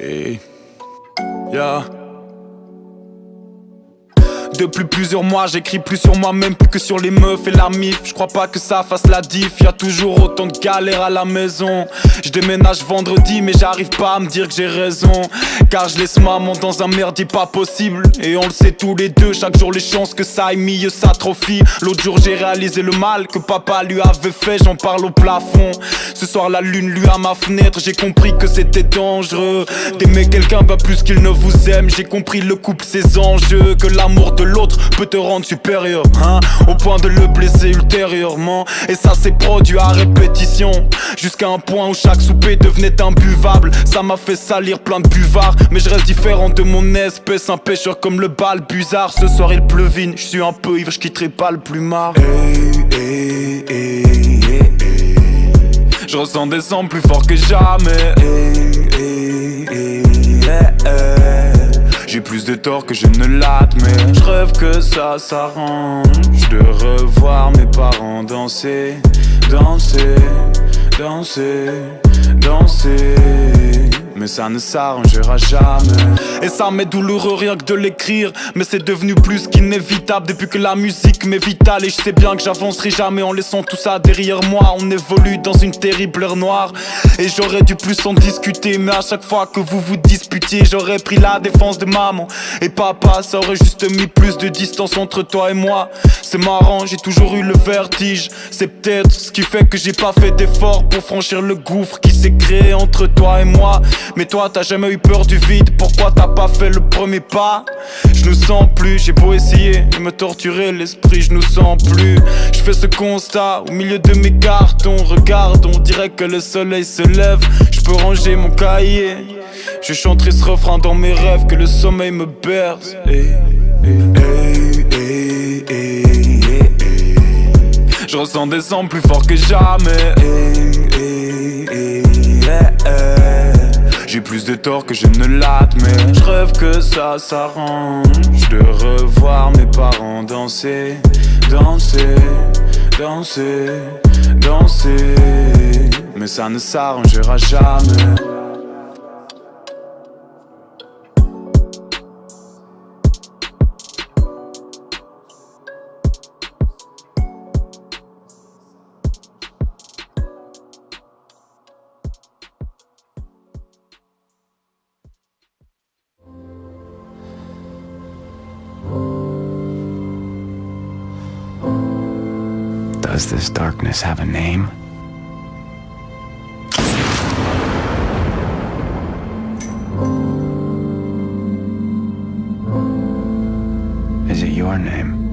Et yeah. Depuis plusieurs mois, j'écris plus sur moi-même plus que sur les meufs et la mif. Je crois pas que ça fasse la diff, y'a toujours autant de galères à la maison. Je déménage vendredi mais j'arrive pas à me dire que j'ai raison, car je laisse maman dans un merdier pas possible. Et on le sait tous les deux, chaque jour les chances que ça aille mieux s'atrophient. L'autre jour j'ai réalisé le mal que papa lui avait fait, j'en parle au plafond. Ce soir la lune lui à ma fenêtre, j'ai compris que c'était dangereux d'aimer quelqu'un pas plus qu'il ne vous aime. J'ai compris le couple, ses enjeux, que l'amour de l'autre peut te rendre supérieur, hein, au point de le blesser ultérieurement. Et ça s'est produit à répétition, jusqu'à un point où chaque souper devenait imbuvable. Ça m'a fait salir plein de buvards, mais je reste différent de mon espèce, un pêcheur comme le balbuzard. Ce soir il pleuvine, je suis un peu ivre, je quitterai pas le plumard. Hey, hey, hey, hey, hey. Je ressens des sons plus forts que jamais. Hey, hey, hey, hey, hey. J'ai plus de tort que je ne l'admets. Je rêve que ça s'arrange, de revoir mes parents danser, danser, danser, danser. Mais ça ne s'arrangera jamais. Et ça m'est douloureux rien que de l'écrire, mais c'est devenu plus qu'inévitable depuis que la musique m'est vitale. Et je sais bien que j'avancerai jamais en laissant tout ça derrière moi. On évolue dans une terrible heure noire, et j'aurais dû plus en discuter. Mais à chaque fois que vous vous disputiez, j'aurais pris la défense de maman et papa. Ça aurait juste mis plus de distance entre toi et moi. C'est marrant, j'ai toujours eu le vertige. C'est peut-être ce qui fait que j'ai pas fait d'effort pour franchir le gouffre qui s'est créé entre toi et moi. Mais toi t'as jamais eu peur du vide, pourquoi t'as pas fait le premier pas? Je nous sens plus, j'ai beau essayer de me torturer l'esprit, je nous sens plus. Je fais ce constat au milieu de mes cartons. Regarde, on dirait que le soleil se lève. Je peux ranger mon cahier, je chanterai ce refrain dans mes rêves, que le sommeil me berce. Hey, hey, hey, hey, hey, hey. Je ressens des sons plus forts que jamais. Hey, hey, hey, hey, hey. J'ai plus de tort que je ne l'admets. Je rêve que ça s'arrange, de revoir mes parents danser, danser, danser, danser. Mais ça ne s'arrangera jamais. Does this darkness have a name? Is it your name?